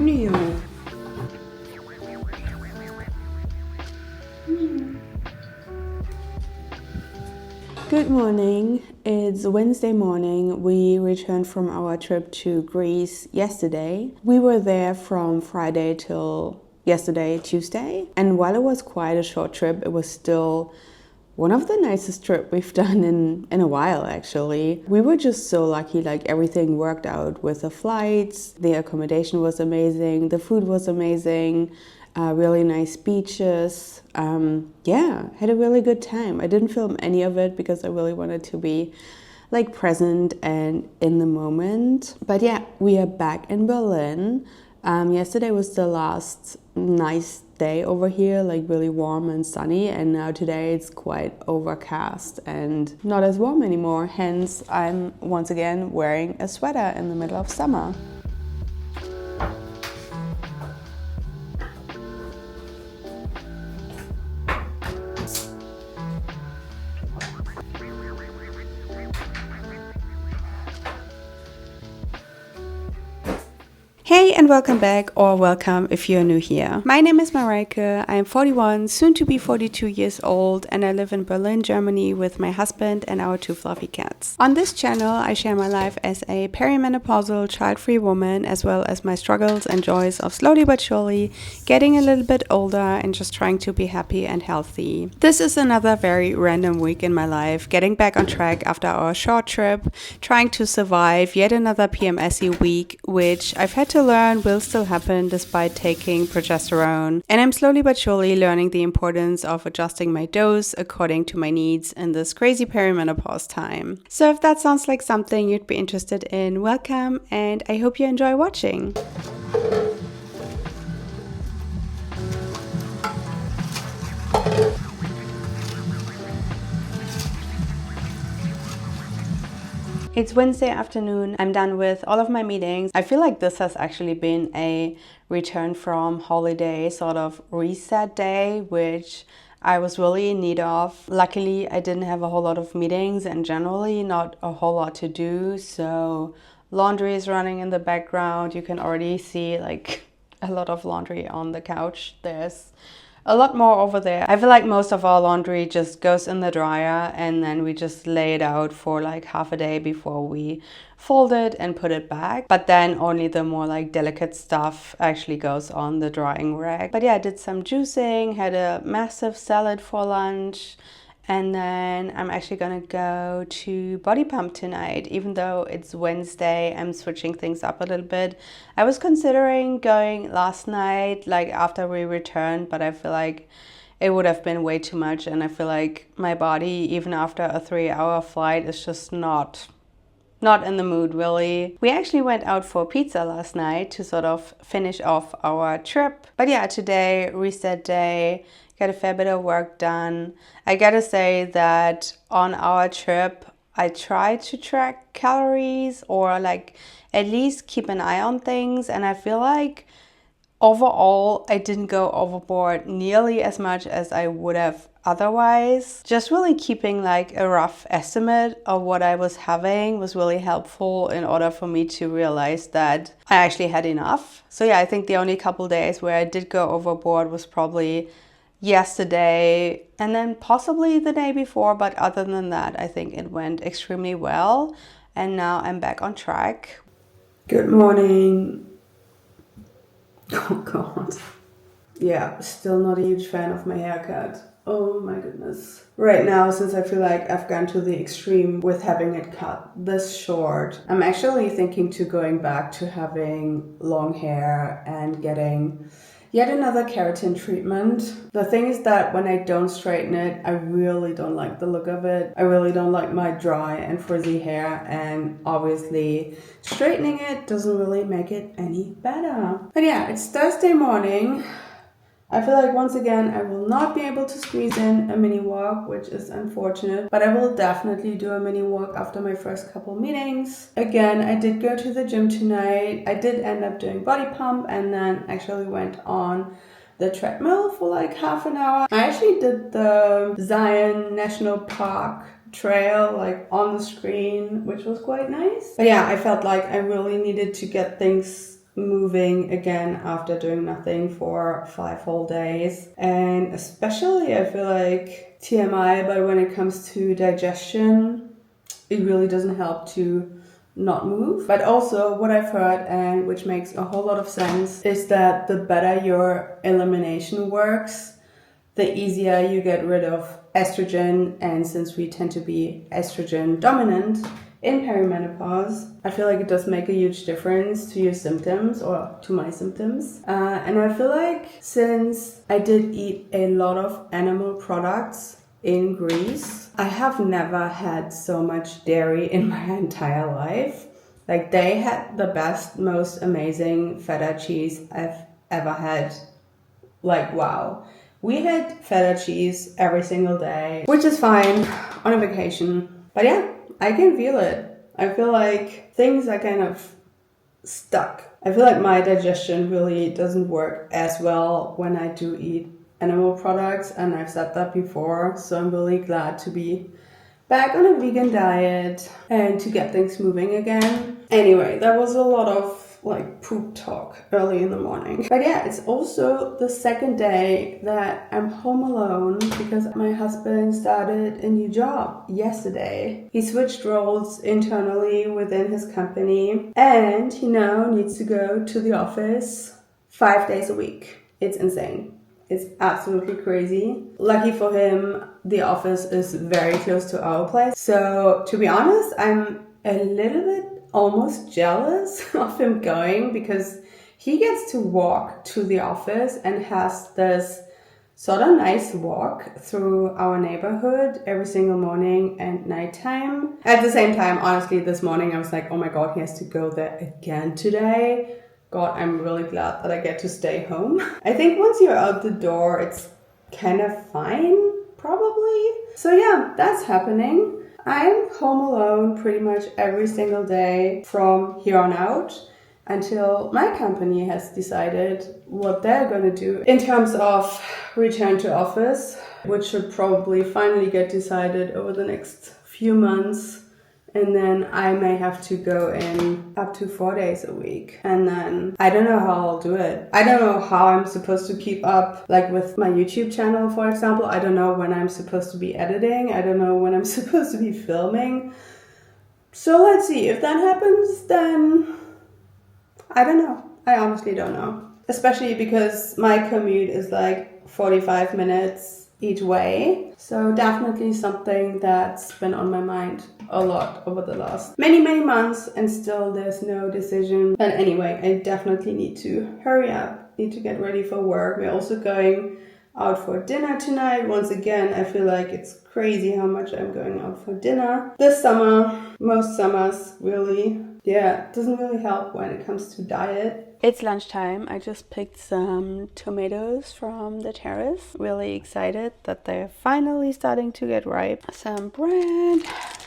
you? Good morning. It's Wednesday morning. We returned from our trip to Greece yesterday. We were there from Friday till yesterday, Tuesday. And while it was quite a short trip, it was still one of the nicest trips we've done in a while, actually. We were just so lucky, like everything worked out with the flights, the accommodation was amazing, the food was amazing, really nice beaches. Yeah, had a really good time. I didn't film any of it because I really wanted to be like present and in the moment. But yeah, we are back in Berlin. Yesterday was the last nice day over here, like really warm and sunny, and now today it's quite overcast and not as warm anymore. Hence, I'm once again wearing a sweater in the middle of summer. Hey and welcome back, or welcome if you're new here. My name is Mareike, I'm 41, soon to be 42 years old, and I live in Berlin, Germany with my husband and our 2 fluffy cats. On this channel, I share my life as a perimenopausal, child-free woman, as well as my struggles and joys of slowly but surely getting a little bit older and just trying to be happy and healthy. This is another very random week in my life, getting back on track after our short trip, trying to survive yet another PMSy week, which I've had to learn will still happen despite taking progesterone. And I'm slowly but surely learning the importance of adjusting my dose according to my needs in this crazy perimenopause time. So if that sounds like something you'd be interested in, welcome, and I hope you enjoy watching. It's Wednesday afternoon. I'm done with all of my meetings. I feel like this has actually been a return from holiday sort of reset day, which I was really in need of. Luckily, I didn't have a whole lot of meetings and generally not a whole lot to do. So laundry is running in the background. You can already see like a lot of laundry on the couch. There's a lot more over there. I feel like most of our laundry just goes in the dryer and then we just lay it out for like half a day before we fold it and put it back. But then only the more like delicate stuff actually goes on the drying rack. But yeah, I did some juicing, had a massive salad for lunch. And then I'm actually gonna go to Body Pump tonight. Even though it's Wednesday, I'm switching things up a little bit. I was considering going last night, like after we returned, but I feel like it would have been way too much. And I feel like my body, even after a 3-hour flight, is just not in the mood really. We actually went out for pizza last night to sort of finish off our trip. But yeah, today, reset day, got a fair bit of work done. I gotta say that on our trip, I tried to track calories or like at least keep an eye on things, and I feel like overall, I didn't go overboard nearly as much as I would have otherwise. Just really keeping like a rough estimate of what I was having was really helpful in order for me to realize that I actually had enough. So yeah, I think the only couple days where I did go overboard was probably yesterday and then possibly the day before, but other than that, I think it went extremely well. And now I'm back on track. Good morning. Oh god. Yeah, still not a huge fan of my haircut. Oh my goodness. Right now, since I feel like I've gone to the extreme with having it cut this short, I'm actually thinking to going back to having long hair and getting yet another keratin treatment. The thing is that when I don't straighten it, I really don't like the look of it. I really don't like my dry and frizzy hair, and obviously straightening it doesn't really make it any better. But yeah, it's Thursday morning. I feel like once again I will not be able to squeeze in a mini walk, which is unfortunate, but I will definitely do a mini walk after my first couple meetings. Again, I did go to the gym tonight. I did end up doing body pump and then actually went on the treadmill for like half an hour. I actually did the Zion National Park trail like on the screen, which was quite nice. But yeah, I felt like I really needed to get things moving again after doing nothing for 5 whole days. And especially I feel like TMI, but when it comes to digestion, it really doesn't help to not move. But also what I've heard, and which makes a whole lot of sense, is that the better your elimination works, the easier you get rid of estrogen. And since we tend to be estrogen dominant in perimenopause, I feel like it does make a huge difference to your symptoms, or to my symptoms. And I feel like since I did eat a lot of animal products in Greece, I have never had so much dairy in my entire life. Like, they had the best, most amazing feta cheese I've ever had. Like, wow. We had feta cheese every single day, which is fine on a vacation. But yeah, I can feel it. I feel like things are kind of stuck. I feel like my digestion really doesn't work as well when I do eat animal products, and I've said that before, so I'm really glad to be back on a vegan diet and to get things moving again. Anyway, that was a lot of like poop talk early in the morning. But yeah, it's also the second day that I'm home alone because my husband started a new job yesterday. He switched roles internally within his company, and he now needs to go to the office 5 days a week. It's insane. It's absolutely crazy. Lucky for him, the office is very close to our place. So to be honest, I'm a little bit almost jealous of him going, because he gets to walk to the office and has this sort of nice walk through our neighborhood every single morning and nighttime. At the same time, honestly, this morning I was like, oh my God, he has to go there again today. God, I'm really glad that I get to stay home. I think once you're out the door, it's kind of fine, probably. So yeah, that's happening. I'm home alone pretty much every single day from here on out until my company has decided what they're going to do in terms of return to office, which should probably finally get decided over the next few months. And then I may have to go in up to 4 days a week. And then I don't know how I'll do it. I don't know how I'm supposed to keep up, like with my YouTube channel, for example. I don't know when I'm supposed to be editing. I don't know when I'm supposed to be filming. So let's see. If that happens, then I don't know. I honestly don't know. Especially because my commute is like 45 minutes each way. So definitely something that's been on my mind a lot over the last many months, and still there's no decision. But anyway, I definitely need to hurry up, need to get ready for work. We're also going out for dinner tonight. Once again, I feel like it's crazy how much I'm going out for dinner this summer. Most summers, really. Yeah, it doesn't really help when it comes to diet. It's lunchtime. I just picked some tomatoes from the terrace. Really excited that they're finally starting to get ripe. Some bread.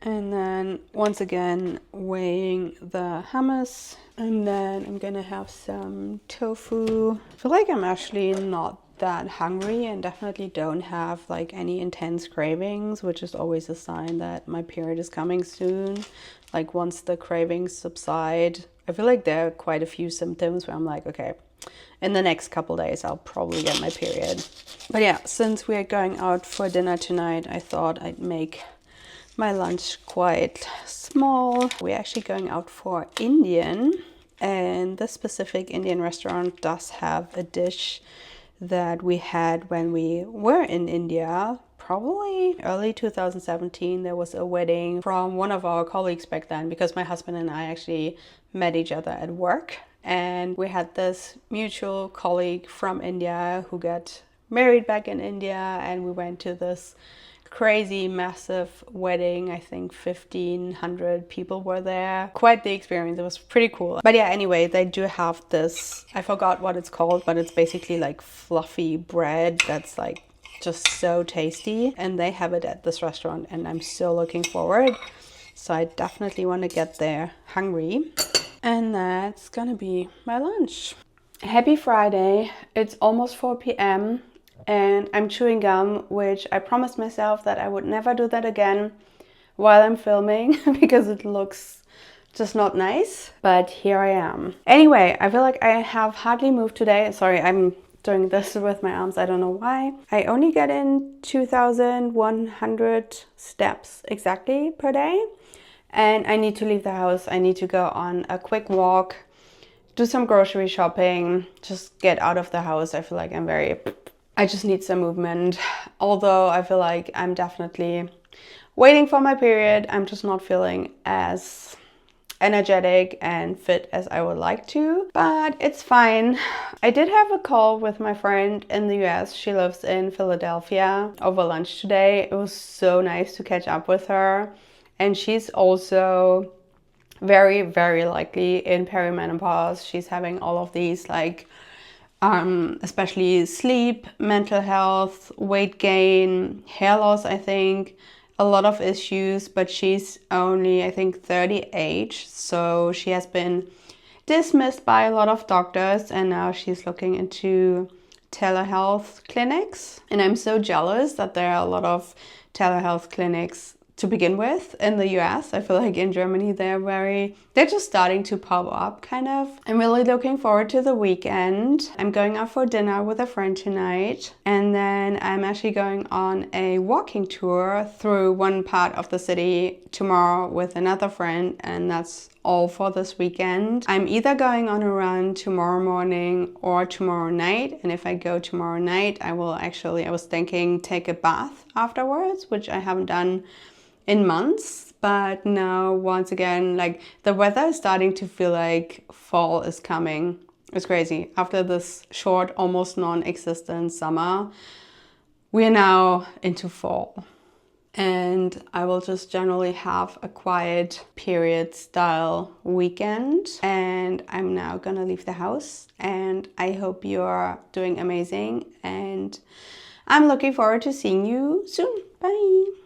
And then once again weighing the hummus. And then I'm gonna have some tofu. I feel like I'm actually not that hungry and definitely don't have like any intense cravings, which is always a sign that my period is coming soon. Like once the cravings subside, I feel like there are quite a few symptoms where I'm like, okay, in the next couple days I'll probably get my period. But yeah, since we're going out for dinner tonight, I thought I'd make my lunch quite small. We're actually going out for Indian, and this specific Indian restaurant does have a dish that we had when we were in India. Probably early 2017, there was a wedding from one of our colleagues back then, because my husband and I actually met each other at work, and we had this mutual colleague from India who got married back in India, and we went to this crazy massive wedding. I think 1,500 people were there. Quite the experience. It was pretty cool. But yeah, anyway, they do have this, I forgot what it's called, but it's basically like fluffy bread that's like just so tasty, and they have it at this restaurant, and I'm so looking forward. So I definitely want to get there hungry, and that's gonna be my lunch. Happy Friday. It's almost 4 p.m. and I'm chewing gum, which I promised myself that I would never do that again while I'm filming because it looks just not nice, but here I am. Anyway, I feel like I have hardly moved today. Sorry, I'm doing this with my arms, I don't know why. I only get in 2,100 steps exactly per day, and I need to leave the house. I need to go on a quick walk, do some grocery shopping, just get out of the house. I feel like I just need some movement. Although I feel like I'm definitely waiting for my period. I'm just not feeling as energetic and fit as I would like to, but it's fine. I did have a call with my friend in the US. She lives in Philadelphia over lunch today. It was so nice to catch up with her. And she's also very, very likely in perimenopause. She's having all of these like especially sleep, mental health, weight gain, hair loss, I think, a lot of issues, but she's only, I think, 38, so she has been dismissed by a lot of doctors, and now she's looking into telehealth clinics. And I'm so jealous that there are a lot of telehealth clinics to begin with in the US. I feel like in Germany they're just starting to pop up kind of. I'm really looking forward to the weekend. I'm going out for dinner with a friend tonight, and then I'm actually going on a walking tour through one part of the city tomorrow with another friend, and that's all for this weekend. I'm either going on a run tomorrow morning or tomorrow night, and if I go tomorrow night, I was thinking take a bath afterwards, which I haven't done in months. But now once again, like, the weather is starting to feel like fall is coming. It's crazy. After this short, almost non-existent summer, we are now into fall. And I will just generally have a quiet period style weekend. And I'm now gonna leave the house, and I hope you're doing amazing, and I'm looking forward to seeing you soon. Bye.